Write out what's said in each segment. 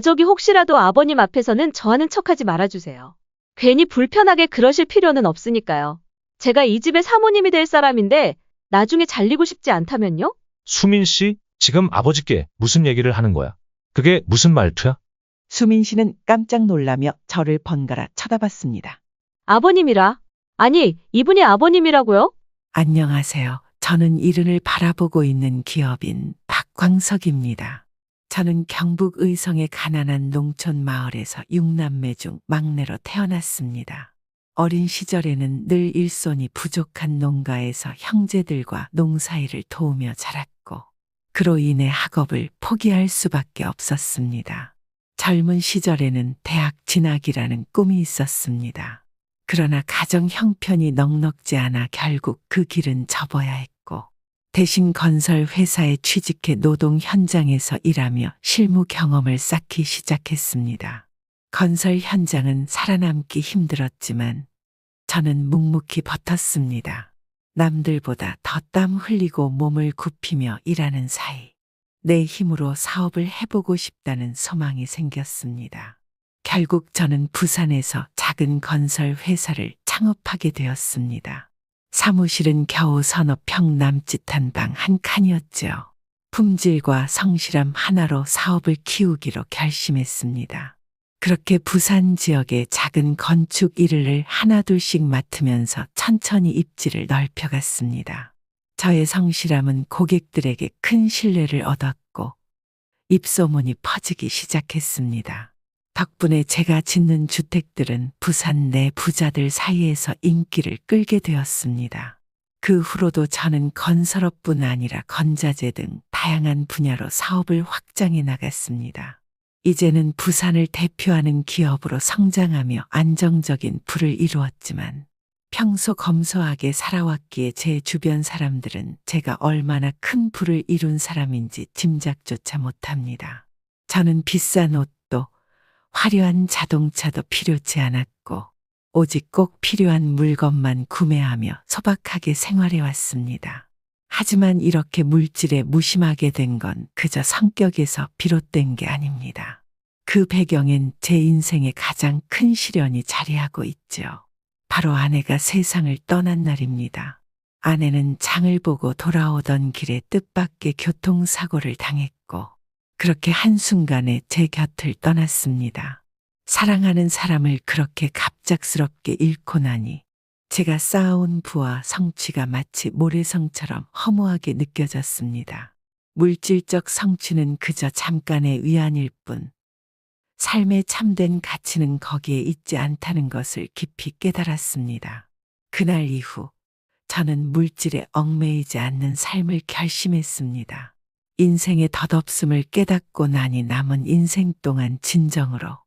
저기 혹시라도 아버님 앞에서는 저하는 척하지 말아주세요. 괜히 불편하게 그러실 필요는 없으니까요. 제가 이 집의 사모님이 될 사람인데 나중에 잘리고 싶지 않다면요? 수민 씨, 지금 아버지께 무슨 얘기를 하는 거야? 그게 무슨 말투야? 수민 씨는 깜짝 놀라며 저를 번갈아 쳐다봤습니다. 아버님이라. 아니, 이분이 아버님이라고요? 안녕하세요. 저는 이른을 바라보고 있는 기업인 박광석입니다. 저는 경북 의성의 가난한 농촌 마을에서 6남매 중 막내로 태어났습니다. 어린 시절에는 늘 일손이 부족한 농가에서 형제들과 농사일을 도우며 자랐고, 그로 인해 학업을 포기할 수밖에 없었습니다. 젊은 시절에는 대학 진학이라는 꿈이 있었습니다. 그러나 가정 형편이 넉넉지 않아 결국 그 길은 접어야 했고, 대신 건설 회사에 취직해 노동 현장에서 일하며 실무 경험을 쌓기 시작했습니다. 건설 현장은 살아남기 힘들었지만 저는 묵묵히 버텼습니다. 남들보다 더 땀 흘리고 몸을 굽히며 일하는 사이 내 힘으로 사업을 해보고 싶다는 소망이 생겼습니다. 결국 저는 부산에서 작은 건설 회사를 창업하게 되었습니다. 사무실은 겨우 서너 평 남짓한 방 한 칸이었죠. 품질과 성실함 하나로 사업을 키우기로 결심했습니다. 그렇게 부산 지역의 작은 건축 일을 하나둘씩 맡으면서 천천히 입지를 넓혀갔습니다. 저의 성실함은 고객들에게 큰 신뢰를 얻었고 입소문이 퍼지기 시작했습니다. 덕분에 제가 짓는 주택들은 부산 내 부자들 사이에서 인기를 끌게 되었습니다. 그 후로도 저는 건설업뿐 아니라 건자재 등 다양한 분야로 사업을 확장해 나갔습니다. 이제는 부산을 대표하는 기업으로 성장하며 안정적인 부를 이루었지만 평소 검소하게 살아왔기에 제 주변 사람들은 제가 얼마나 큰 부를 이룬 사람인지 짐작조차 못합니다. 저는 비싼 옷도 화려한 자동차도 필요치 않았고 오직 꼭 필요한 물건만 구매하며 소박하게 생활해 왔습니다. 하지만 이렇게 물질에 무심하게 된 건 그저 성격에서 비롯된 게 아닙니다. 그 배경엔 제 인생의 가장 큰 시련이 자리하고 있죠. 바로 아내가 세상을 떠난 날입니다. 아내는 장을 보고 돌아오던 길에 뜻밖의 교통사고를 당했고 그렇게 한순간에 제 곁을 떠났습니다. 사랑하는 사람을 그렇게 갑작스럽게 잃고 나니 제가 쌓아온 부와 성취가 마치 모래성처럼 허무하게 느껴졌습니다. 물질적 성취는 그저 잠깐의 위안일 뿐 삶의 참된 가치는 거기에 있지 않다는 것을 깊이 깨달았습니다. 그날 이후 저는 물질에 얽매이지 않는 삶을 결심했습니다. 인생의 덧없음을 깨닫고 나니 남은 인생 동안 진정으로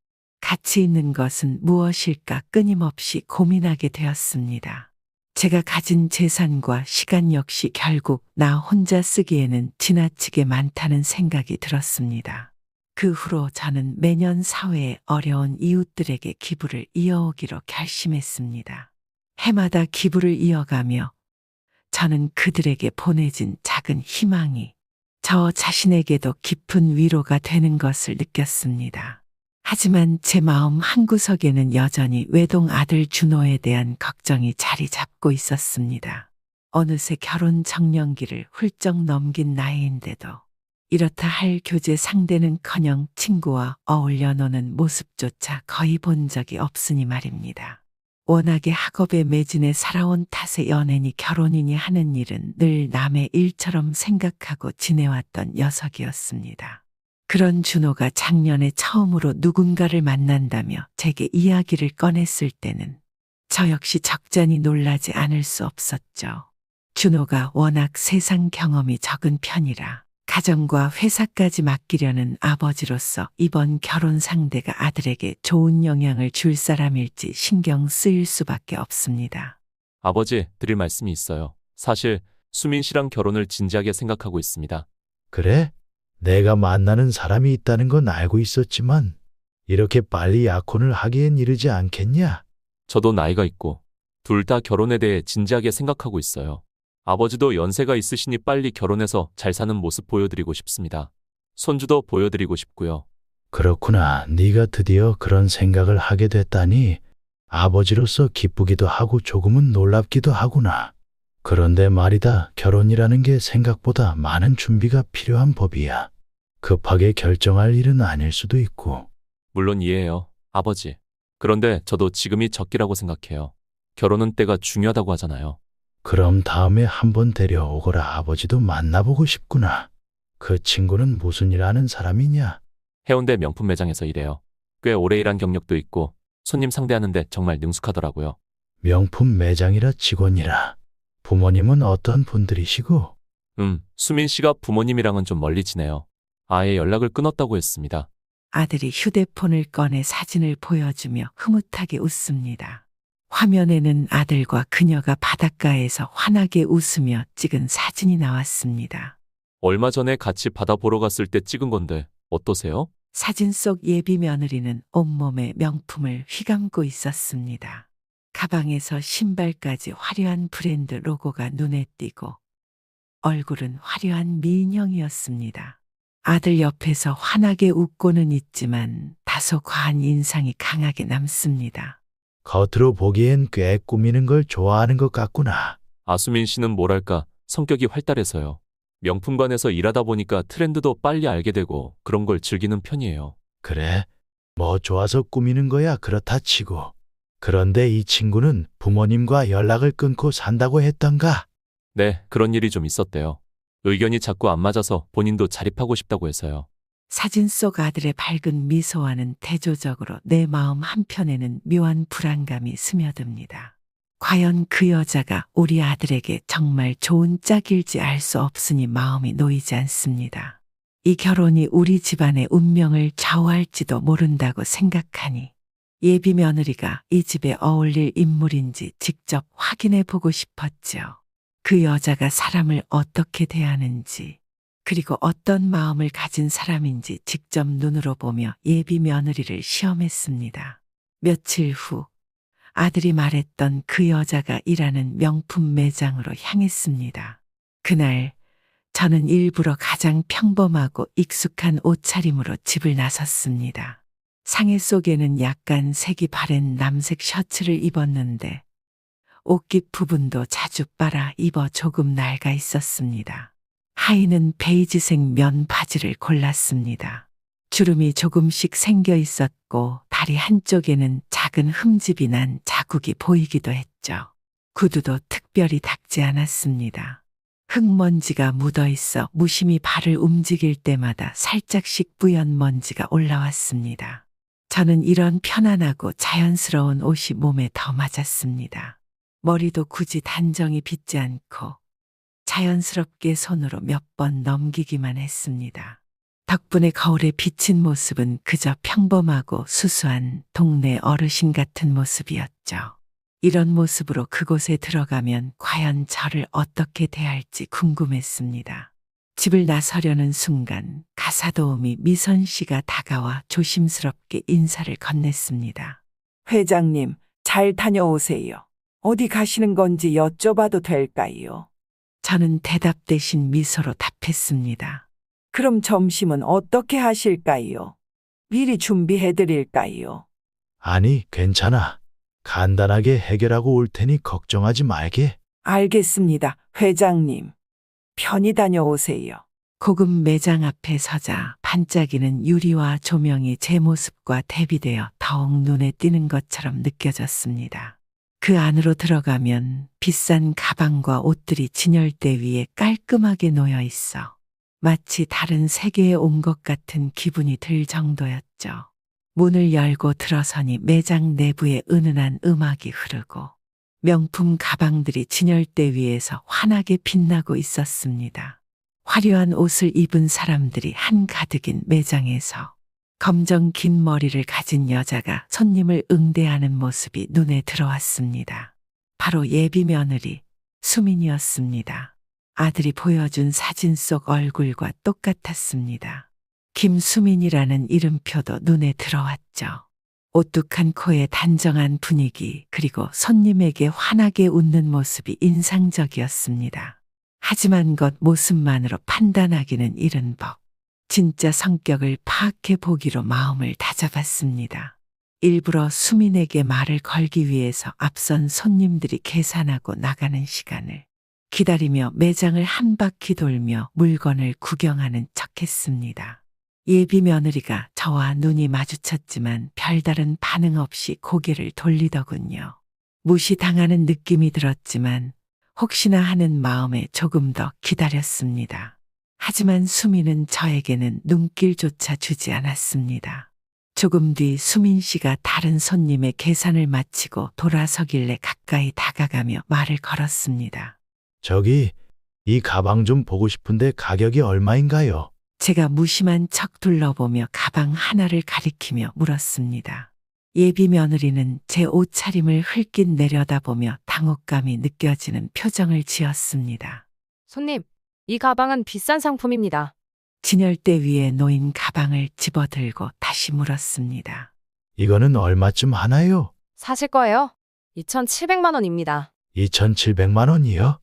가치 있는 것은 무엇일까 끊임없이 고민하게 되었습니다. 제가 가진 재산과 시간 역시 결국 나 혼자 쓰기에는 지나치게 많다는 생각이 들었습니다. 그 후로 저는 매년 사회의 어려운 이웃들에게 기부를 이어오기로 결심했습니다. 해마다 기부를 이어가며 저는 그들에게 보내진 작은 희망이 저 자신에게도 깊은 위로가 되는 것을 느꼈습니다. 하지만 제 마음 한구석에는 여전히 외동 아들 준호에 대한 걱정이 자리 잡고 있었습니다. 어느새 결혼 정년기를 훌쩍 넘긴 나이인데도 이렇다 할 교제 상대는커녕 친구와 어울려 노는 모습조차 거의 본 적이 없으니 말입니다. 워낙에 학업에 매진해 살아온 탓에 연애니 결혼이니 하는 일은 늘 남의 일처럼 생각하고 지내왔던 녀석이었습니다. 그런 준호가 작년에 처음으로 누군가를 만난다며 제게 이야기를 꺼냈을 때는 저 역시 적잖이 놀라지 않을 수 없었죠. 준호가 워낙 세상 경험이 적은 편이라 가정과 회사까지 맡기려는 아버지로서 이번 결혼 상대가 아들에게 좋은 영향을 줄 사람일지 신경 쓰일 수밖에 없습니다. 아버지, 드릴 말씀이 있어요. 사실 수민 씨랑 결혼을 진지하게 생각하고 있습니다. 그래? 내가 만나는 사람이 있다는 건 알고 있었지만 이렇게 빨리 약혼을 하기엔 이르지 않겠냐? 저도 나이가 있고 둘 다 결혼에 대해 진지하게 생각하고 있어요. 아버지도 연세가 있으시니 빨리 결혼해서 잘 사는 모습 보여드리고 싶습니다. 손주도 보여드리고 싶고요. 그렇구나. 네가 드디어 그런 생각을 하게 됐다니 아버지로서 기쁘기도 하고 조금은 놀랍기도 하구나. 그런데 말이다. 결혼이라는 게 생각보다 많은 준비가 필요한 법이야. 급하게 결정할 일은 아닐 수도 있고. 물론 이해해요, 아버지. 그런데 저도 지금이 적기라고 생각해요. 결혼은 때가 중요하다고 하잖아요. 그럼 다음에 한번 데려오거라. 아버지도 만나보고 싶구나. 그 친구는 무슨 일 하는 사람이냐? 해운대 명품 매장에서 일해요. 꽤 오래 일한 경력도 있고 손님 상대하는데 정말 능숙하더라고요. 명품 매장이라 직원이라. 부모님은 어떤 분들이시고? 수민 씨가 부모님이랑은 좀 멀리 지내요. 아예 연락을 끊었다고 했습니다. 아들이 휴대폰을 꺼내 사진을 보여주며 흐뭇하게 웃습니다. 화면에는 아들과 그녀가 바닷가에서 환하게 웃으며 찍은 사진이 나왔습니다. 얼마 전에 같이 바다 보러 갔을 때 찍은 건데 어떠세요? 사진 속 예비 며느리는 온몸에 명품을 휘감고 있었습니다. 가방에서 신발까지 화려한 브랜드 로고가 눈에 띄고 얼굴은 화려한 미인형이었습니다. 아들 옆에서 환하게 웃고는 있지만 다소 과한 인상이 강하게 남습니다. 겉으로 보기엔 꽤 꾸미는 걸 좋아하는 것 같구나. 아수민 씨는 뭐랄까 성격이 활달해서요. 명품관에서 일하다 보니까 트렌드도 빨리 알게 되고 그런 걸 즐기는 편이에요. 그래, 뭐 좋아서 꾸미는 거야 그렇다 치고. 그런데 이 친구는 부모님과 연락을 끊고 산다고 했던가? 네, 그런 일이 좀 있었대요. 의견이 자꾸 안 맞아서 본인도 자립하고 싶다고 해서요. 사진 속 아들의 밝은 미소와는 대조적으로 내 마음 한편에는 묘한 불안감이 스며듭니다. 과연 그 여자가 우리 아들에게 정말 좋은 짝일지 알 수 없으니 마음이 놓이지 않습니다. 이 결혼이 우리 집안의 운명을 좌우할지도 모른다고 생각하니 예비 며느리가 이 집에 어울릴 인물인지 직접 확인해 보고 싶었죠. 그 여자가 사람을 어떻게 대하는지, 그리고 어떤 마음을 가진 사람인지 직접 눈으로 보며 예비 며느리를 시험했습니다. 며칠 후 아들이 말했던 그 여자가 일하는 명품 매장으로 향했습니다. 그날 저는 일부러 가장 평범하고 익숙한 옷차림으로 집을 나섰습니다. 상의 속에는 약간 색이 바랜 남색 셔츠를 입었는데 옷깃 부분도 자주 빨아 입어 조금 낡아 있었습니다. 하의는 베이지색 면 바지를 골랐습니다. 주름이 조금씩 생겨 있었고 다리 한쪽에는 작은 흠집이 난 자국이 보이기도 했죠. 구두도 특별히 닦지 않았습니다. 흙먼지가 묻어 있어 무심히 발을 움직일 때마다 살짝씩 뿌연 먼지가 올라왔습니다. 저는 이런 편안하고 자연스러운 옷이 몸에 더 맞았습니다. 머리도 굳이 단정히 빗지 않고 자연스럽게 손으로 몇 번 넘기기만 했습니다. 덕분에 거울에 비친 모습은 그저 평범하고 수수한 동네 어르신 같은 모습이었죠. 이런 모습으로 그곳에 들어가면 과연 저를 어떻게 대할지 궁금했습니다. 집을 나서려는 순간 가사도우미 미선 씨가 다가와 조심스럽게 인사를 건넸습니다. 회장님, 잘 다녀오세요. 어디 가시는 건지 여쭤봐도 될까요? 저는 대답 대신 미소로 답했습니다. 그럼 점심은 어떻게 하실까요? 미리 준비해 드릴까요? 아니, 괜찮아. 간단하게 해결하고 올 테니 걱정하지 말게. 알겠습니다, 회장님. 편히 다녀오세요. 고급 매장 앞에 서자 반짝이는 유리와 조명이 제 모습과 대비되어 더욱 눈에 띄는 것처럼 느껴졌습니다. 그 안으로 들어가면 비싼 가방과 옷들이 진열대 위에 깔끔하게 놓여 있어 마치 다른 세계에 온 것 같은 기분이 들 정도였죠. 문을 열고 들어서니 매장 내부에 은은한 음악이 흐르고 명품 가방들이 진열대 위에서 환하게 빛나고 있었습니다. 화려한 옷을 입은 사람들이 한가득인 매장에서 검정 긴 머리를 가진 여자가 손님을 응대하는 모습이 눈에 들어왔습니다. 바로 예비 며느리 수민이었습니다. 아들이 보여준 사진 속 얼굴과 똑같았습니다. 김수민이라는 이름표도 눈에 들어왔죠. 오뚝한 코에 단정한 분위기, 그리고 손님에게 환하게 웃는 모습이 인상적이었습니다. 하지만 겉 모습만으로 판단하기는 이른 법. 진짜 성격을 파악해 보기로 마음을 다잡았습니다. 일부러 수민에게 말을 걸기 위해서 앞선 손님들이 계산하고 나가는 시간을 기다리며 매장을 한 바퀴 돌며 물건을 구경하는 척했습니다. 예비 며느리가 저와 눈이 마주쳤지만 별다른 반응 없이 고개를 돌리더군요. 무시당하는 느낌이 들었지만 혹시나 하는 마음에 조금 더 기다렸습니다. 하지만 수민은 저에게는 눈길조차 주지 않았습니다. 조금 뒤 수민 씨가 다른 손님의 계산을 마치고 돌아서길래 가까이 다가가며 말을 걸었습니다. 저기, 이 가방 좀 보고 싶은데 가격이 얼마인가요? 제가 무심한 척 둘러보며 가방 하나를 가리키며 물었습니다. 예비 며느리는 제 옷차림을 흘낏 내려다보며 당혹감이 느껴지는 표정을 지었습니다. 손님, 이 가방은 비싼 상품입니다. 진열대 위에 놓인 가방을 집어들고 다시 물었습니다. 이거는 얼마쯤 하나요? 사실 거예요? 2,700만 원입니다. 2,700만 원이요?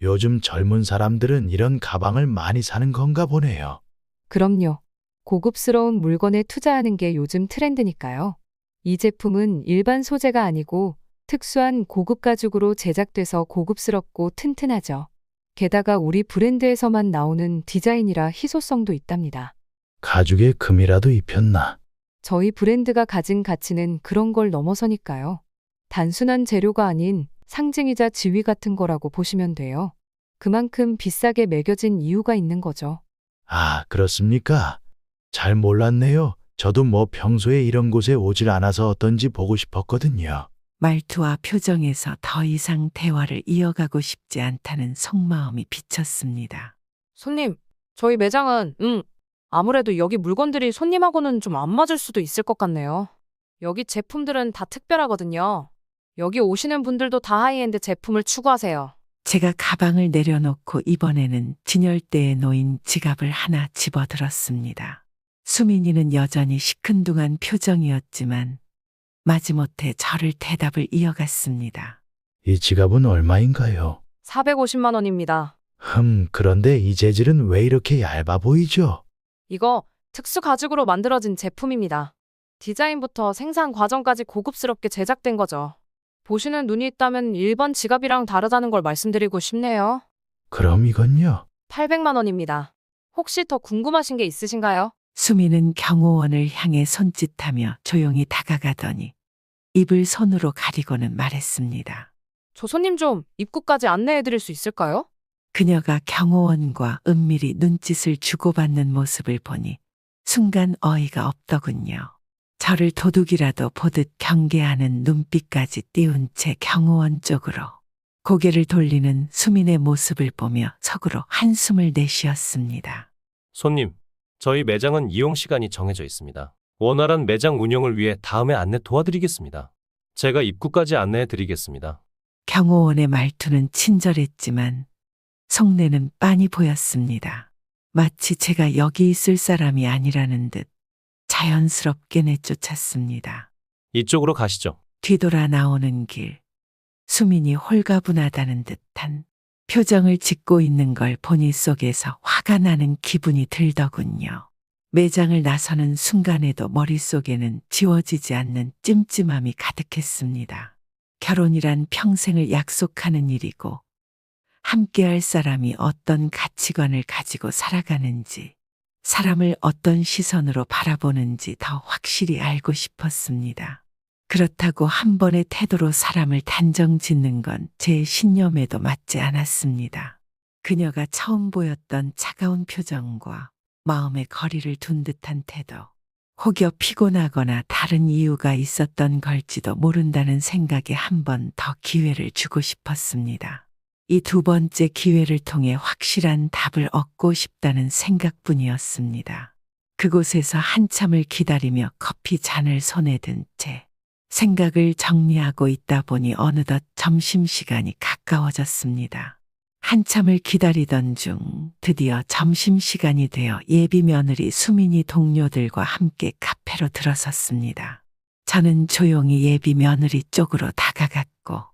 요즘 젊은 사람들은 이런 가방을 많이 사는 건가 보네요. 그럼요. 고급스러운 물건에 투자하는 게 요즘 트렌드니까요. 이 제품은 일반 소재가 아니고 특수한 고급 가죽으로 제작돼서 고급스럽고 튼튼하죠. 게다가 우리 브랜드에서만 나오는 디자인이라 희소성도 있답니다. 가죽에 금이라도 입혔나? 저희 브랜드가 가진 가치는 그런 걸 넘어서니까요. 단순한 재료가 아닌 상징이자 지위 같은 거라고 보시면 돼요. 그만큼 비싸게 매겨진 이유가 있는 거죠. 아, 그렇습니까? 잘 몰랐네요. 저도 뭐 평소에 이런 곳에 오질 않아서 어떤지 보고 싶었거든요. 말투와 표정에서 더 이상 대화를 이어가고 싶지 않다는 속마음이 비쳤습니다. 손님, 저희 매장은, 아무래도 여기 물건들이 손님하고는 좀 안 맞을 수도 있을 것 같네요. 여기 제품들은 다 특별하거든요. 여기 오시는 분들도 다 하이엔드 제품을 추구하세요. 제가 가방을 내려놓고 이번에는 진열대에 놓인 지갑을 하나 집어들었습니다. 수민이는 여전히 시큰둥한 표정이었지만 마지못해 저를 대답을 이어갔습니다. 이 지갑은 얼마인가요? 450만 원입니다. 그런데 이 재질은 왜 이렇게 얇아 보이죠? 이거 특수 가죽으로 만들어진 제품입니다. 디자인부터 생산 과정까지 고급스럽게 제작된 거죠. 보시는 눈이 있다면 일반 지갑이랑 다르다는 걸 말씀드리고 싶네요. 그럼 이건요? 800만 원입니다. 혹시 더 궁금하신 게 있으신가요? 수민은 경호원을 향해 손짓하며 조용히 다가가더니 입을 손으로 가리고는 말했습니다. 저 손님 좀 입구까지 안내해 드릴 수 있을까요? 그녀가 경호원과 은밀히 눈짓을 주고받는 모습을 보니 순간 어이가 없더군요. 저를 도둑이라도 보듯 경계하는 눈빛까지 띄운 채 경호원 쪽으로 고개를 돌리는 수민의 모습을 보며 속으로 한숨을 내쉬었습니다. 손님, 저희 매장은 이용 시간이 정해져 있습니다. 원활한 매장 운영을 위해 다음에 안내 도와드리겠습니다. 제가 입구까지 안내해 드리겠습니다. 경호원의 말투는 친절했지만 속내는 빤히 보였습니다. 마치 제가 여기 있을 사람이 아니라는 듯 자연스럽게 내쫓았습니다. 이쪽으로 가시죠. 뒤돌아 나오는 길, 수민이 홀가분하다는 듯한 표정을 짓고 있는 걸 보니 속에서 화가 나는 기분이 들더군요. 매장을 나서는 순간에도 머릿속에는 지워지지 않는 찜찜함이 가득했습니다. 결혼이란 평생을 약속하는 일이고 함께할 사람이 어떤 가치관을 가지고 살아가는지, 사람을 어떤 시선으로 바라보는지 더 확실히 알고 싶었습니다. 그렇다고 한 번의 태도로 사람을 단정 짓는 건 제 신념에도 맞지 않았습니다. 그녀가 처음 보였던 차가운 표정과 마음의 거리를 둔 듯한 태도, 혹여 피곤하거나 다른 이유가 있었던 걸지도 모른다는 생각에 한 번 더 기회를 주고 싶었습니다. 이 두 번째 기회를 통해 확실한 답을 얻고 싶다는 생각뿐이었습니다. 그곳에서 한참을 기다리며 커피 잔을 손에 든 채 생각을 정리하고 있다 보니 어느덧 점심시간이 가까워졌습니다. 한참을 기다리던 중 드디어 점심시간이 되어 예비 며느리 수민이 동료들과 함께 카페로 들어섰습니다. 저는 조용히 예비 며느리 쪽으로 다가갔고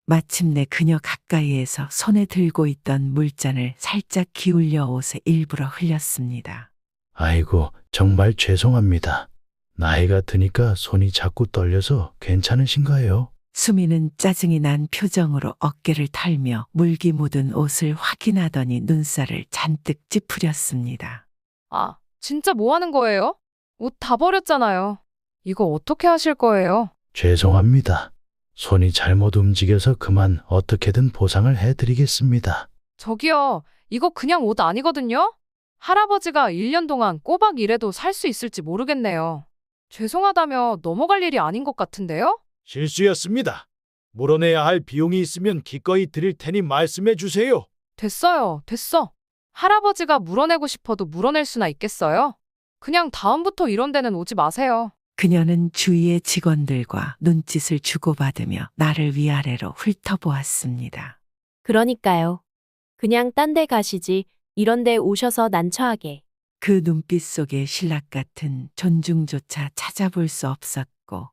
마침내 그녀 가까이에서 손에 들고 있던 물잔을 살짝 기울여 옷에 일부러 흘렸습니다. 아이고, 정말 죄송합니다. 나이가 드니까 손이 자꾸 떨려서 괜찮으신가요? 수미는 짜증이 난 표정으로 어깨를 털며 물기 묻은 옷을 확인하더니 눈살을 잔뜩 찌푸렸습니다. 아, 진짜 뭐 하는 거예요? 옷 다 버렸잖아요. 이거 어떻게 하실 거예요? 죄송합니다. 손이 잘못 움직여서 그만 어떻게든 보상을 해드리겠습니다. 저기요, 이거 그냥 옷 아니거든요? 할아버지가 1년 동안 꼬박 일해도 살 수 있을지 모르겠네요. 죄송하다며 넘어갈 일이 아닌 것 같은데요? 실수였습니다. 물어내야 할 비용이 있으면 기꺼이 드릴 테니 말씀해 주세요. 됐어요, 됐어. 할아버지가 물어내고 싶어도 물어낼 수나 있겠어요? 그냥 다음부터 이런 데는 오지 마세요. 그녀는 주위의 직원들과 눈짓을 주고받으며 나를 위아래로 훑어보았습니다. 그러니까요. 그냥 딴 데 가시지. 이런 데 오셔서 난처하게. 그 눈빛 속에 신락 같은 존중조차 찾아볼 수 없었고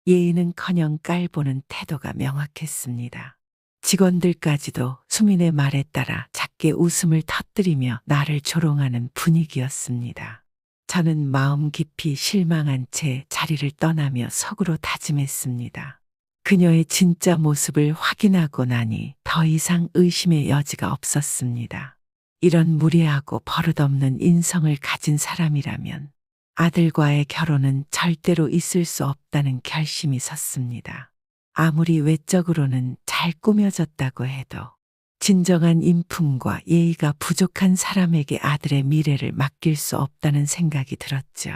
예의는커녕 깔보는 태도가 명확했습니다. 직원들까지도 수민의 말에 따라 작게 웃음을 터뜨리며 나를 조롱하는 분위기였습니다. 저는 마음 깊이 실망한 채 자리를 떠나며 속으로 다짐했습니다. 그녀의 진짜 모습을 확인하고 나니 더 이상 의심의 여지가 없었습니다. 이런 무례하고 버릇없는 인성을 가진 사람이라면 아들과의 결혼은 절대로 있을 수 없다는 결심이 섰습니다. 아무리 외적으로는 잘 꾸며졌다고 해도 진정한 인품과 예의가 부족한 사람에게 아들의 미래를 맡길 수 없다는 생각이 들었죠.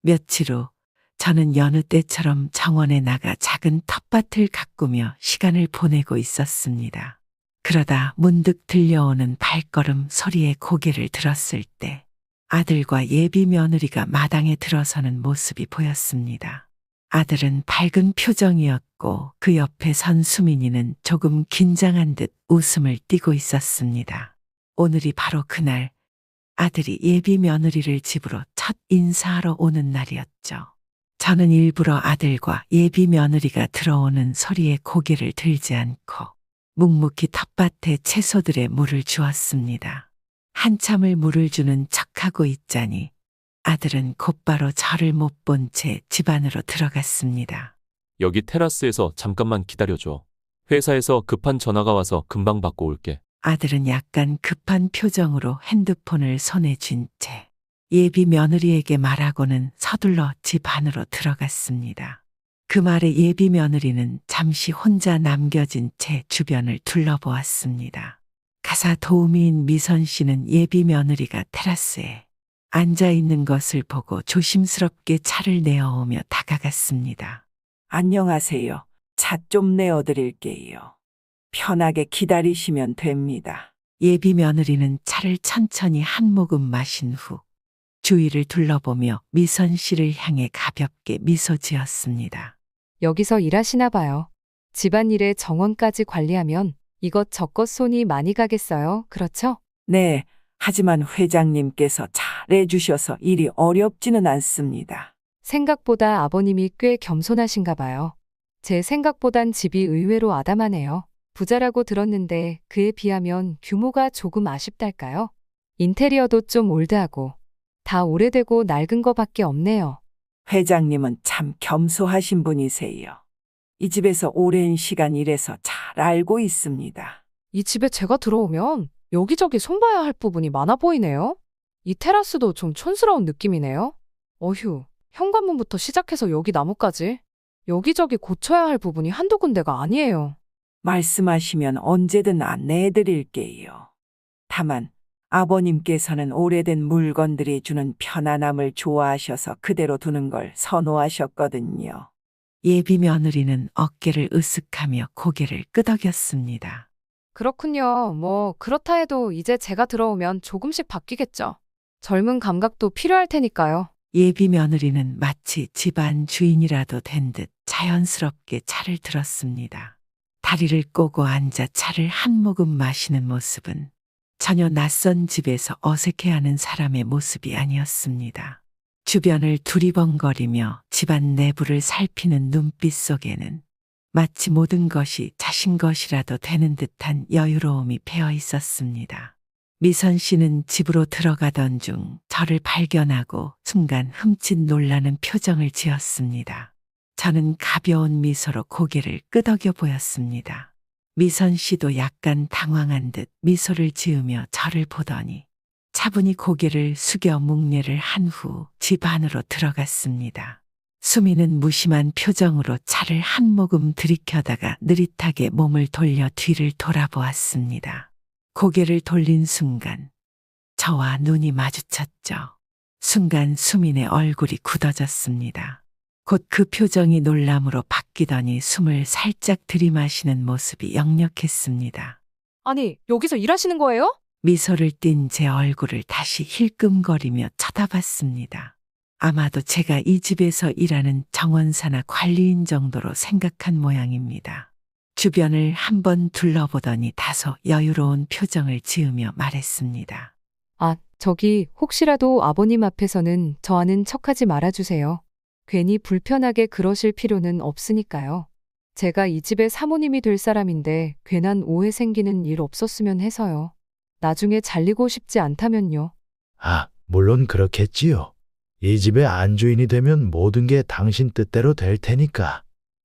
며칠 후 저는 여느 때처럼 정원에 나가 작은 텃밭을 가꾸며 시간을 보내고 있었습니다. 그러다 문득 들려오는 발걸음 소리에 고개를 들었을 때 아들과 예비 며느리가 마당에 들어서는 모습이 보였습니다. 아들은 밝은 표정이었고 그 옆에 선 수민이는 조금 긴장한 듯 웃음을 띠고 있었습니다. 오늘이 바로 그날 아들이 예비 며느리를 집으로 첫 인사하러 오는 날이었죠. 저는 일부러 아들과 예비 며느리가 들어오는 소리에 고개를 들지 않고 묵묵히 텃밭에 채소들에 물을 주었습니다. 한참을 물을 주는 척하고 있자니 아들은 곧바로 저를 못 본 채 집 안으로 들어갔습니다. 여기 테라스에서 잠깐만 기다려줘. 회사에서 급한 전화가 와서 금방 받고 올게. 아들은 약간 급한 표정으로 핸드폰을 손에 쥔 채 예비 며느리에게 말하고는 서둘러 집 안으로 들어갔습니다. 그 말에 예비 며느리는 잠시 혼자 남겨진 채 주변을 둘러보았습니다. 가사 도우미인 미선 씨는 예비 며느리가 테라스에 앉아 있는 것을 보고 조심스럽게 차를 내어오며 다가갔습니다. 안녕하세요. 차 좀 내어드릴게요. 편하게 기다리시면 됩니다. 예비 며느리는 차를 천천히 한 모금 마신 후 주위를 둘러보며 미선 씨를 향해 가볍게 미소 지었습니다. 여기서 일하시나 봐요. 집안일에 정원까지 관리하면 이것저것 손이 많이 가겠어요. 그렇죠? 네, 하지만 회장님께서 잘해주셔서 일이 어렵지는 않습니다. 생각보다 아버님이 꽤 겸손하신가 봐요. 제 생각보단 집이 의외로 아담하네요. 부자라고 들었는데 그에 비하면 규모가 조금 아쉽달까요? 인테리어도 좀 올드하고 다 오래되고 낡은 거밖에 없네요. 회장님은 참 겸손하신 분이세요. 이 집에서 오랜 시간 일해서 잘 알고 있습니다. 이 집에 제가 들어오면 여기저기 손봐야 할 부분이 많아 보이네요. 이 테라스도 좀 촌스러운 느낌이네요. 어휴, 현관문부터 시작해서 여기 나무까지 여기저기 고쳐야 할 부분이 한두 군데가 아니에요. 말씀하시면 언제든 안내해드릴게요. 다만 아버님께서는 오래된 물건들이 주는 편안함을 좋아하셔서 그대로 두는 걸 선호하셨거든요. 예비 며느리는 어깨를 으쓱하며 고개를 끄덕였습니다. 그렇군요. 뭐 그렇다 해도 이제 제가 들어오면 조금씩 바뀌겠죠. 젊은 감각도 필요할 테니까요. 예비 며느리는 마치 집안 주인이라도 된 듯 자연스럽게 차를 들었습니다. 다리를 꼬고 앉아 차를 한 모금 마시는 모습은 전혀 낯선 집에서 어색해하는 사람의 모습이 아니었습니다. 주변을 두리번거리며 집안 내부를 살피는 눈빛 속에는 마치 모든 것이 자신 것이라도 되는 듯한 여유로움이 배어 있었습니다. 미선 씨는 집으로 들어가던 중 저를 발견하고 순간 흠칫 놀라는 표정을 지었습니다. 저는 가벼운 미소로 고개를 끄덕여 보였습니다. 미선 씨도 약간 당황한 듯 미소를 지으며 저를 보더니 차분히 고개를 숙여 묵례를 한 후 집 안으로 들어갔습니다. 수미는 무심한 표정으로 차를 한 모금 들이켜다가 느릿하게 몸을 돌려 뒤를 돌아보았습니다. 고개를 돌린 순간 저와 눈이 마주쳤죠. 순간 수민의 얼굴이 굳어졌습니다. 곧 그 표정이 놀람으로 바뀌더니 숨을 살짝 들이마시는 모습이 역력했습니다. 아니, 여기서 일하시는 거예요? 미소를 띤 제 얼굴을 다시 힐끔거리며 쳐다봤습니다. 아마도 제가 이 집에서 일하는 정원사나 관리인 정도로 생각한 모양입니다. 주변을 한번 둘러보더니 다소 여유로운 표정을 지으며 말했습니다. 아, 저기 혹시라도 아버님 앞에서는 저하는 척하지 말아주세요. 괜히 불편하게 그러실 필요는 없으니까요. 제가 이 집의 사모님이 될 사람인데 괜한 오해 생기는 일 없었으면 해서요. 나중에 잘리고 싶지 않다면요. 아, 물론 그렇겠지요. 이 집의 안주인이 되면 모든 게 당신 뜻대로 될 테니까.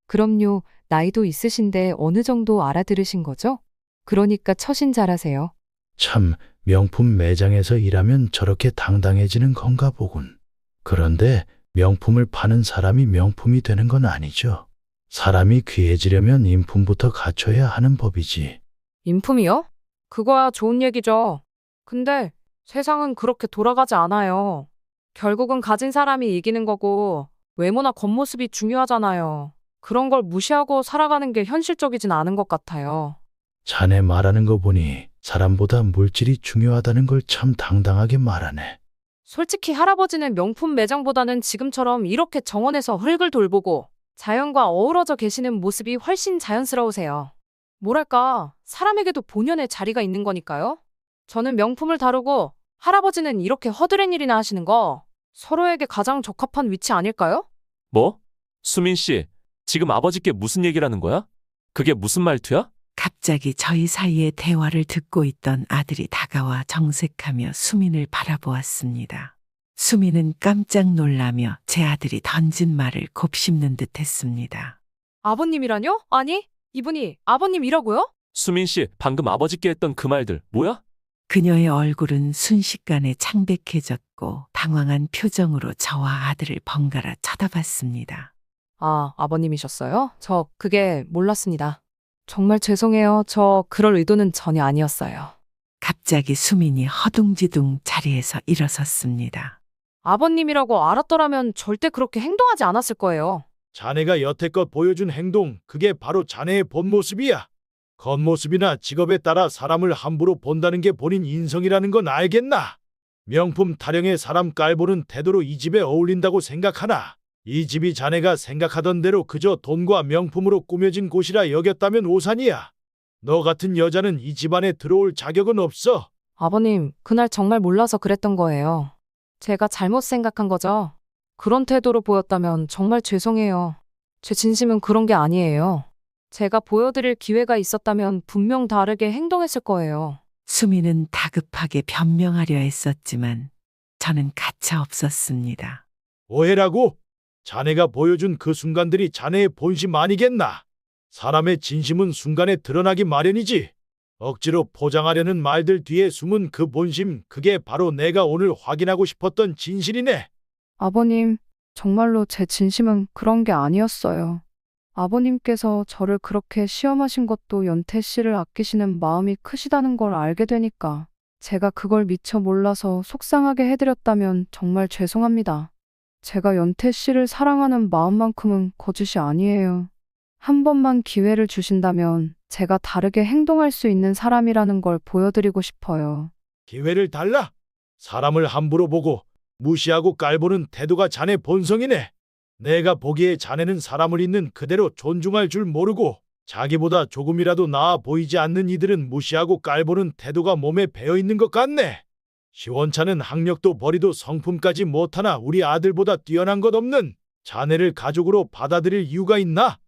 그럼요. 나이도 있으신데 어느 정도 알아들으신 거죠? 그러니까 처신 잘하세요. 참, 명품 매장에서 일하면 저렇게 당당해지는 건가 보군. 그런데 명품을 파는 사람이 명품이 되는 건 아니죠. 사람이 귀해지려면 인품부터 갖춰야 하는 법이지. 인품이요? 그거야 좋은 얘기죠. 근데 세상은 그렇게 돌아가지 않아요. 결국은 가진 사람이 이기는 거고 외모나 겉모습이 중요하잖아요. 그런 걸 무시하고 살아가는 게 현실적이진 않은 것 같아요. 자네 말하는 거 보니 사람보다 물질이 중요하다는 걸 참 당당하게 말하네. 솔직히 할아버지는 명품 매장보다는 지금처럼 이렇게 정원에서 흙을 돌보고 자연과 어우러져 계시는 모습이 훨씬 자연스러우세요. 뭐랄까, 사람에게도 본연의 자리가 있는 거니까요. 저는 명품을 다루고 할아버지는 이렇게 허드렛 일이나 하시는 거 서로에게 가장 적합한 위치 아닐까요? 뭐? 수민 씨, 지금 아버지께 무슨 얘기를 하는 거야? 그게 무슨 말투야? 갑자기 저희 사이의 대화를 듣고 있던 아들이 다가와 정색하며 수민을 바라보았습니다. 수민은 깜짝 놀라며 제 아들이 던진 말을 곱씹는 듯 했습니다. 아버님이라뇨? 아니, 이분이 아버님이라고요? 수민 씨, 방금 아버지께 했던 그 말들 뭐야? 그녀의 얼굴은 순식간에 창백해졌고 당황한 표정으로 저와 아들을 번갈아 쳐다봤습니다. 아, 아버님이셨어요? 저 그게 몰랐습니다. 정말 죄송해요. 저 그럴 의도는 전혀 아니었어요. 갑자기 수민이 허둥지둥 자리에서 일어섰습니다. 아버님이라고 알았더라면 절대 그렇게 행동하지 않았을 거예요. 자네가 여태껏 보여준 행동, 그게 바로 자네의 본 모습이야. 겉모습이나 직업에 따라 사람을 함부로 본다는 게 본인 인성이라는 건 알겠나? 명품 타령의 사람 깔보는 태도로 이 집에 어울린다고 생각하나? 이 집이 자네가 생각하던 대로 그저 돈과 명품으로 꾸며진 곳이라 여겼다면 오산이야. 너 같은 여자는 이 집안에 들어올 자격은 없어. 아버님, 그날 정말 몰라서 그랬던 거예요. 제가 잘못 생각한 거죠. 그런 태도로 보였다면 정말 죄송해요. 제 진심은 그런 게 아니에요. 제가 보여드릴 기회가 있었다면 분명 다르게 행동했을 거예요. 수민은 다급하게 변명하려 했었지만 저는 가차 없었습니다. 오해라고? 자네가 보여준 그 순간들이 자네의 본심 아니겠나? 사람의 진심은 순간에 드러나기 마련이지. 억지로 포장하려는 말들 뒤에 숨은 그 본심, 그게 바로 내가 오늘 확인하고 싶었던 진실이네. 아버님, 정말로 제 진심은 그런 게 아니었어요. 아버님께서 저를 그렇게 시험하신 것도 연태 씨를 아끼시는 마음이 크시다는 걸 알게 되니까 제가 그걸 미처 몰라서 속상하게 해드렸다면 정말 죄송합니다. 제가 연태 씨를 사랑하는 마음만큼은 거짓이 아니에요. 한 번만 기회를 주신다면 제가 다르게 행동할 수 있는 사람이라는 걸 보여드리고 싶어요. 기회를 달라? 사람을 함부로 보고 무시하고 깔보는 태도가 자네 본성이네. 내가 보기에 자네는 사람을 있는 그대로 존중할 줄 모르고 자기보다 조금이라도 나아 보이지 않는 이들은 무시하고 깔보는 태도가 몸에 배어있는 것 같네. 시원찮은 학력도 버리도 성품까지 못하나 우리 아들보다 뛰어난 것 없는 자네를 가족으로 받아들일 이유가 있나?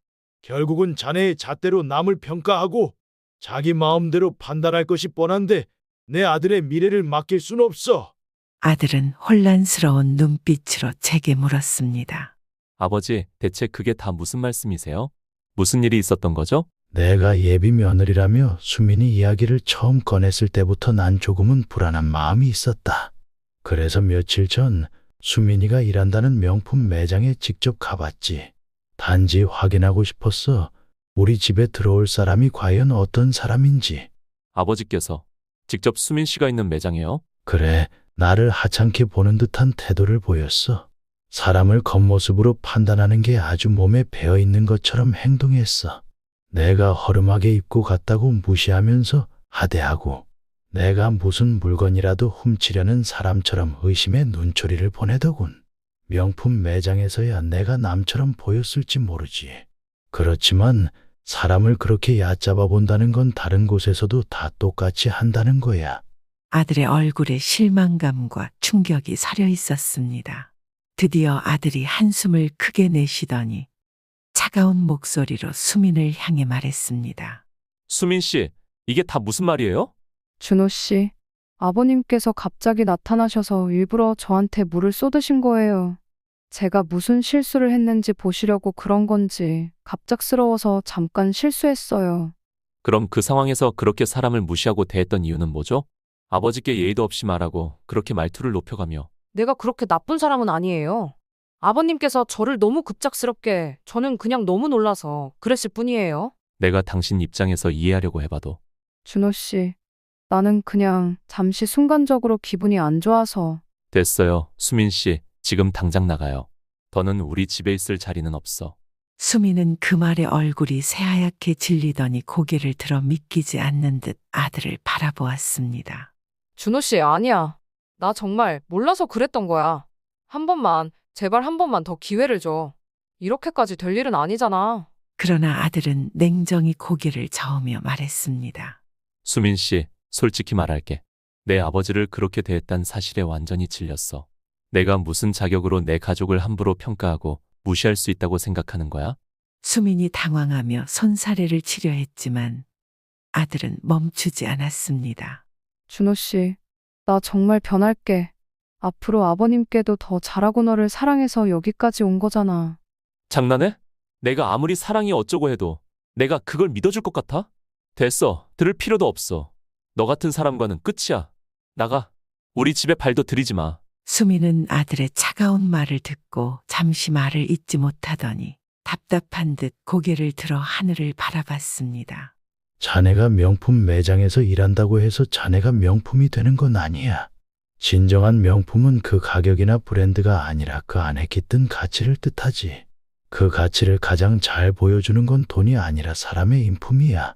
결국은 자네의 잣대로 남을 평가하고 자기 마음대로 판단할 것이 뻔한데 내 아들의 미래를 맡길 순 없어. 아들은 혼란스러운 눈빛으로 제게 물었습니다. 아버지, 대체 그게 다 무슨 말씀이세요? 무슨 일이 있었던 거죠? 내가 예비 며느리라며 수민이 이야기를 처음 꺼냈을 때부터 난 조금은 불안한 마음이 있었다. 그래서 며칠 전 수민이가 일한다는 명품 매장에 직접 가봤지. 단지 확인하고 싶었어. 우리 집에 들어올 사람이 과연 어떤 사람인지. 아버지께서 직접 수민 씨가 있는 매장에요? 그래, 나를 하찮게 보는 듯한 태도를 보였어. 사람을 겉모습으로 판단하는 게 아주 몸에 배어 있는 것처럼 행동했어. 내가 허름하게 입고 갔다고 무시하면서 하대하고, 내가 무슨 물건이라도 훔치려는 사람처럼 의심의 눈초리를 보내더군. 명품 매장에서야 내가 남처럼 보였을지 모르지. 그렇지만 사람을 그렇게 얕잡아 본다는 건 다른 곳에서도 다 똑같이 한다는 거야. 아들의 얼굴에 실망감과 충격이 서려 있었습니다. 드디어 아들이 한숨을 크게 내쉬더니 차가운 목소리로 수민을 향해 말했습니다. 수민 씨, 이게 다 무슨 말이에요? 준호 씨, 아버님께서 갑자기 나타나셔서 일부러 저한테 물을 쏟으신 거예요. 제가 무슨 실수를 했는지 보시려고 그런 건지 갑작스러워서 잠깐 실수했어요. 그럼 그 상황에서 그렇게 사람을 무시하고 대했던 이유는 뭐죠? 아버지께 예의도 없이 말하고 그렇게 말투를 높여가며. 내가 그렇게 나쁜 사람은 아니에요. 아버님께서 저를 너무 급작스럽게, 저는 그냥 너무 놀라서 그랬을 뿐이에요. 내가 당신 입장에서 이해하려고 해봐도. 준호 씨, 나는 그냥 잠시 순간적으로 기분이 안 좋아서. 됐어요. 수민 씨, 지금 당장 나가요. 더는 우리 집에 있을 자리는 없어. 수민은 그 말에 얼굴이 새하얗게 질리더니 고개를 들어 믿기지 않는 듯 아들을 바라보았습니다. 준호 씨, 아니야. 나 정말 몰라서 그랬던 거야. 한 번만, 제발 한 번만 더 기회를 줘. 이렇게까지 될 일은 아니잖아. 그러나 아들은 냉정히 고개를 저으며 말했습니다. 수민 씨, 솔직히 말할게. 내 아버지를 그렇게 대했단 사실에 완전히 질렸어. 내가 무슨 자격으로 내 가족을 함부로 평가하고 무시할 수 있다고 생각하는 거야? 수민이 당황하며 손사래를 치려 했지만 아들은 멈추지 않았습니다. 준호 씨, 나 정말 변할게. 앞으로 아버님께도 더 잘하고 너를 사랑해서 여기까지 온 거잖아. 장난해? 내가 아무리 사랑이 어쩌고 해도 내가 그걸 믿어줄 것 같아? 됐어. 들을 필요도 없어. 너 같은 사람과는 끝이야. 나가. 우리 집에 발도 들이지 마. 수민은 아들의 차가운 말을 듣고 잠시 말을 잇지 못하더니 답답한 듯 고개를 들어 하늘을 바라봤습니다. 자네가 명품 매장에서 일한다고 해서 자네가 명품이 되는 건 아니야. 진정한 명품은 그 가격이나 브랜드가 아니라 그 안에 깃든 가치를 뜻하지. 그 가치를 가장 잘 보여주는 건 돈이 아니라 사람의 인품이야.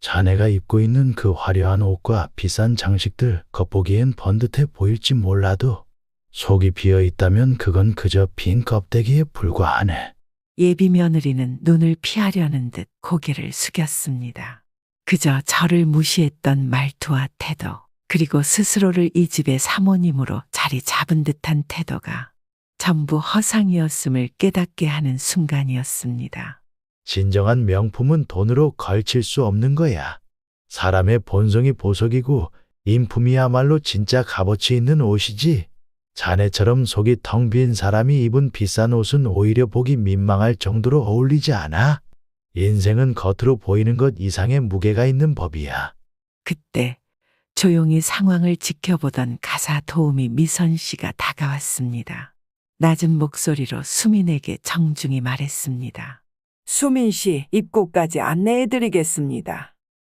자네가 입고 있는 그 화려한 옷과 비싼 장식들 겉보기엔 번듯해 보일지 몰라도 속이 비어 있다면 그건 그저 빈 껍데기에 불과하네. 예비 며느리는 눈을 피하려는 듯 고개를 숙였습니다. 그저 저를 무시했던 말투와 태도, 그리고 스스로를 이 집의 사모님으로 자리 잡은 듯한 태도가 전부 허상이었음을 깨닫게 하는 순간이었습니다. 진정한 명품은 돈으로 걸칠 수 없는 거야. 사람의 본성이 보석이고 인품이야말로 진짜 값어치 있는 옷이지. 자네처럼 속이 텅 빈 사람이 입은 비싼 옷은 오히려 보기 민망할 정도로 어울리지 않아. 인생은 겉으로 보이는 것 이상의 무게가 있는 법이야. 그때 조용히 상황을 지켜보던 가사 도우미 미선 씨가 다가왔습니다. 낮은 목소리로 수민에게 정중히 말했습니다. 수민 씨 입구까지 안내해드리겠습니다.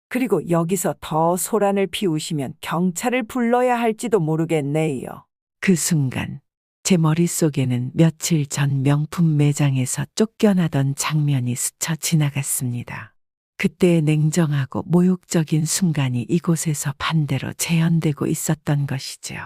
그리고 여기서 더 소란을 피우시면 경찰을 불러야 할지도 모르겠네요. 그 순간 제 머릿속에는 며칠 전 명품 매장에서 쫓겨나던 장면이 스쳐 지나갔습니다. 그때의 냉정하고 모욕적인 순간이 이곳에서 반대로 재현되고 있었던 것이죠.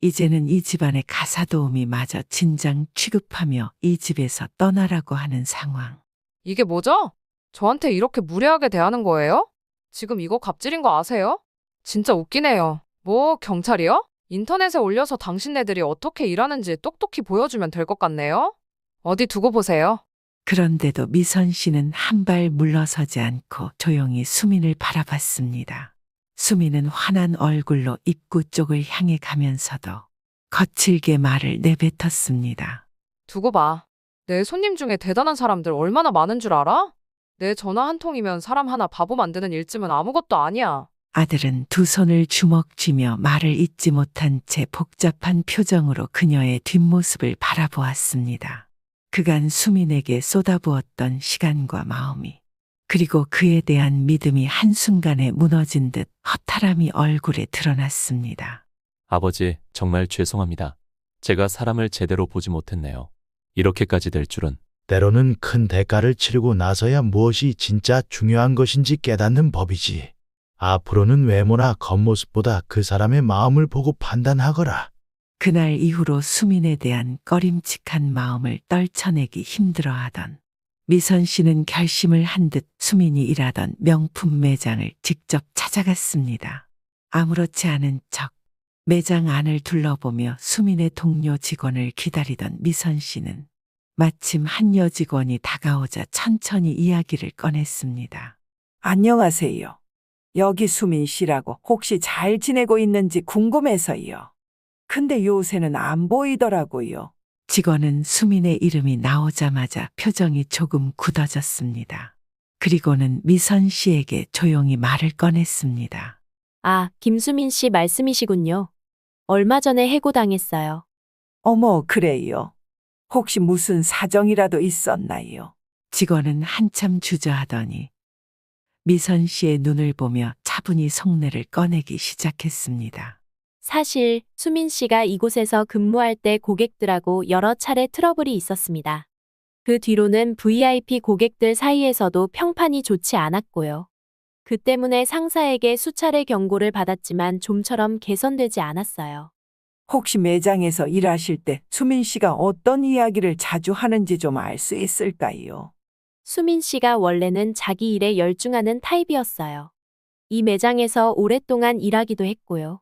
이제는 이 집안의 가사도우미 마저 진작 취급하며 이 집에서 떠나라고 하는 상황. 이게 뭐죠? 저한테 이렇게 무례하게 대하는 거예요? 지금 이거 갑질인 거 아세요? 진짜 웃기네요. 뭐 경찰이요? 인터넷에 올려서 당신네들이 어떻게 일하는지 똑똑히 보여주면 될 것 같네요. 어디 두고 보세요. 그런데도 미선 씨는 한 발 물러서지 않고 조용히 수민을 바라봤습니다. 수미는 환한 얼굴로 입구 쪽을 향해 가면서도 거칠게 말을 내뱉었습니다. 두고 봐. 내 손님 중에 대단한 사람들 얼마나 많은 줄 알아? 내 전화 한 통이면 사람 하나 바보 만드는 일쯤은 아무것도 아니야. 아들은 두 손을 주먹 쥐며 말을 잇지 못한 채 복잡한 표정으로 그녀의 뒷모습을 바라보았습니다. 그간 수민에게 쏟아부었던 시간과 마음이, 그리고 그에 대한 믿음이 한순간에 무너진 듯 허탈함이 얼굴에 드러났습니다. 아버지, 정말 죄송합니다. 제가 사람을 제대로 보지 못했네요. 이렇게까지 될 줄은. 때로는 큰 대가를 치르고 나서야 무엇이 진짜 중요한 것인지 깨닫는 법이지. 앞으로는 외모나 겉모습보다 그 사람의 마음을 보고 판단하거라. 그날 이후로 수민에 대한 꺼림칙한 마음을 떨쳐내기 힘들어하던 미선 씨는 결심을 한 듯 수민이 일하던 명품 매장을 직접 찾아갔습니다. 아무렇지 않은 척 매장 안을 둘러보며 수민의 동료 직원을 기다리던 미선 씨는 마침 한 여직원이 다가오자 천천히 이야기를 꺼냈습니다. 안녕하세요. 여기 수민 씨라고 혹시 잘 지내고 있는지 궁금해서요. 근데 요새는 안 보이더라고요. 직원은 수민의 이름이 나오자마자 표정이 조금 굳어졌습니다. 그리고는 미선 씨에게 조용히 말을 꺼냈습니다. 아, 김수민 씨 말씀이시군요. 얼마 전에 해고당했어요. 어머, 그래요. 혹시 무슨 사정이라도 있었나요? 직원은 한참 주저하더니 미선 씨의 눈을 보며 차분히 속내를 꺼내기 시작했습니다. 사실 수민 씨가 이곳에서 근무할 때 고객들하고 여러 차례 트러블이 있었습니다. 그 뒤로는 VIP 고객들 사이에서도 평판이 좋지 않았고요. 그 때문에 상사에게 수차례 경고를 받았지만 좀처럼 개선되지 않았어요. 혹시 매장에서 일하실 때 수민 씨가 어떤 이야기를 자주 하는지 좀 알 수 있을까요? 수민 씨가 원래는 자기 일에 열중하는 타입이었어요. 이 매장에서 오랫동안 일하기도 했고요.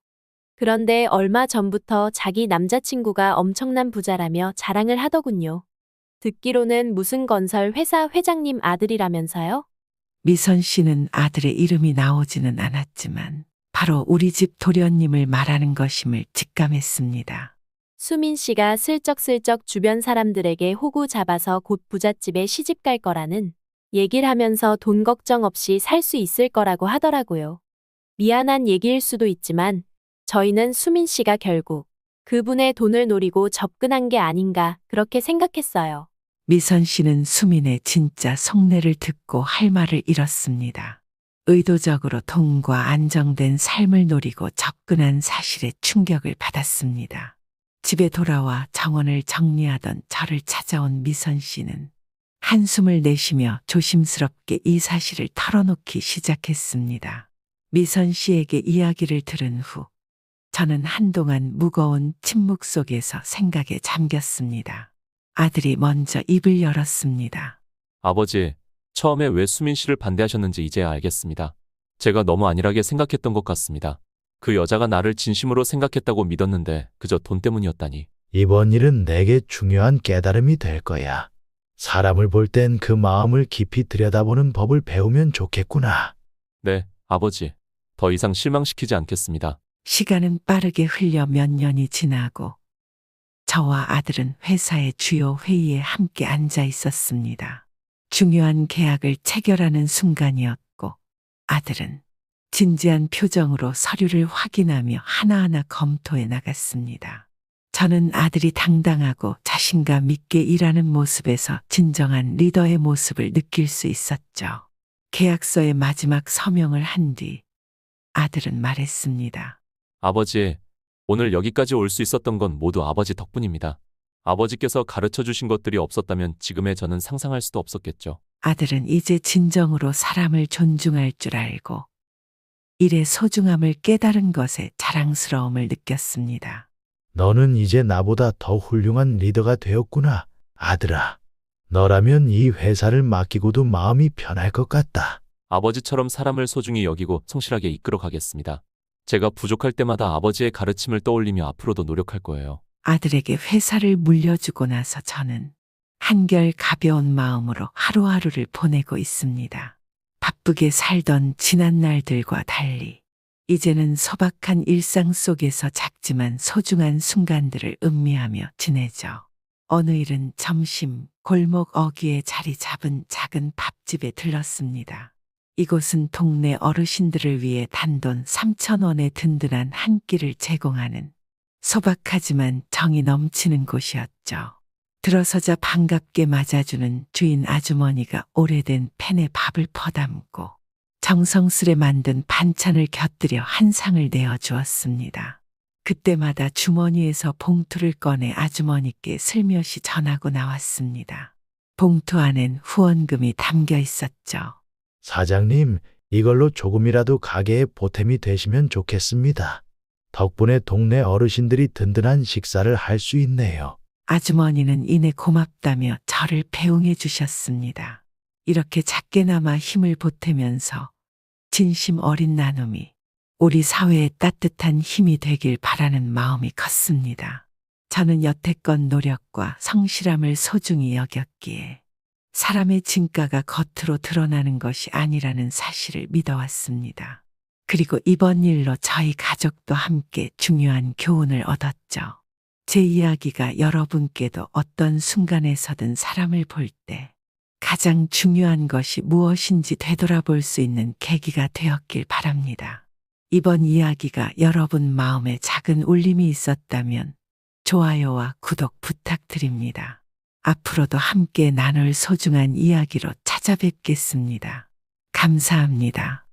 그런데 얼마 전부터 자기 남자친구가 엄청난 부자라며 자랑을 하더군요. 듣기로는 무슨 건설 회사 회장님 아들이라면서요? 미선 씨는 아들의 이름이 나오지는 않았지만 바로 우리 집 도련님을 말하는 것임을 직감했습니다. 수민 씨가 슬쩍슬쩍 주변 사람들에게 호구 잡아서 곧 부잣집에 시집 갈 거라는 얘기를 하면서 돈 걱정 없이 살 수 있을 거라고 하더라고요. 미안한 얘기일 수도 있지만 저희는 수민 씨가 결국 그분의 돈을 노리고 접근한 게 아닌가 그렇게 생각했어요. 미선 씨는 수민의 진짜 속내를 듣고 할 말을 잃었습니다. 의도적으로 돈과 안정된 삶을 노리고 접근한 사실에 충격을 받았습니다. 집에 돌아와 정원을 정리하던 저를 찾아온 미선 씨는 한숨을 내쉬며 조심스럽게 이 사실을 털어놓기 시작했습니다. 미선 씨에게 이야기를 들은 후 저는 한동안 무거운 침묵 속에서 생각에 잠겼습니다. 아들이 먼저 입을 열었습니다. 아버지, 처음에 왜 수민 씨를 반대하셨는지 이제야 알겠습니다. 제가 너무 안일하게 생각했던 것 같습니다. 그 여자가 나를 진심으로 생각했다고 믿었는데 그저 돈 때문이었다니. 이번 일은 내게 중요한 깨달음이 될 거야. 사람을 볼 땐 그 마음을 깊이 들여다보는 법을 배우면 좋겠구나. 네, 아버지. 더 이상 실망시키지 않겠습니다. 시간은 빠르게 흘려 몇 년이 지나고 저와 아들은 회사의 주요 회의에 함께 앉아 있었습니다. 중요한 계약을 체결하는 순간이었고 아들은 진지한 표정으로 서류를 확인하며 하나하나 검토해 나갔습니다. 저는 아들이 당당하고 자신감 있게 일하는 모습에서 진정한 리더의 모습을 느낄 수 있었죠. 계약서의 마지막 서명을 한 뒤 아들은 말했습니다. 아버지, 오늘 여기까지 올 수 있었던 건 모두 아버지 덕분입니다. 아버지께서 가르쳐 주신 것들이 없었다면 지금의 저는 상상할 수도 없었겠죠. 아들은 이제 진정으로 사람을 존중할 줄 알고 일의 소중함을 깨달은 것에 자랑스러움을 느꼈습니다. 너는 이제 나보다 더 훌륭한 리더가 되었구나, 아들아. 너라면 이 회사를 맡기고도 마음이 편할 것 같다. 아버지처럼 사람을 소중히 여기고 성실하게 이끌어 가겠습니다. 제가 부족할 때마다 아버지의 가르침을 떠올리며 앞으로도 노력할 거예요. 아들에게 회사를 물려주고 나서 저는 한결 가벼운 마음으로 하루하루를 보내고 있습니다. 바쁘게 살던 지난 날들과 달리 이제는 소박한 일상 속에서 작지만 소중한 순간들을 음미하며 지내죠. 어느 일은 점심 골목 어귀에 자리 잡은 작은 밥집에 들렀습니다. 이곳은 동네 어르신들을 위해 단돈 3,000원의 든든한 한 끼를 제공하는 소박하지만 정이 넘치는 곳이었죠. 들어서자 반갑게 맞아주는 주인 아주머니가 오래된 팬에 밥을 퍼담고 정성스레 만든 반찬을 곁들여 한 상을 내어주었습니다. 그때마다 주머니에서 봉투를 꺼내 아주머니께 슬며시 전하고 나왔습니다. 봉투 안엔 후원금이 담겨 있었죠. 사장님, 이걸로 조금이라도 가게에 보탬이 되시면 좋겠습니다. 덕분에 동네 어르신들이 든든한 식사를 할 수 있네요. 아주머니는 이내 고맙다며 저를 배웅해 주셨습니다. 이렇게 작게나마 힘을 보태면서 진심 어린 나눔이 우리 사회에 따뜻한 힘이 되길 바라는 마음이 컸습니다. 저는 여태껏 노력과 성실함을 소중히 여겼기에 사람의 진가가 겉으로 드러나는 것이 아니라는 사실을 믿어왔습니다. 그리고 이번 일로 저희 가족도 함께 중요한 교훈을 얻었죠. 제 이야기가 여러분께도 어떤 순간에서든 사람을 볼 때 가장 중요한 것이 무엇인지 되돌아볼 수 있는 계기가 되었길 바랍니다. 이번 이야기가 여러분 마음에 작은 울림이 있었다면 좋아요와 구독 부탁드립니다. 앞으로도 함께 나눌 소중한 이야기로 찾아뵙겠습니다. 감사합니다.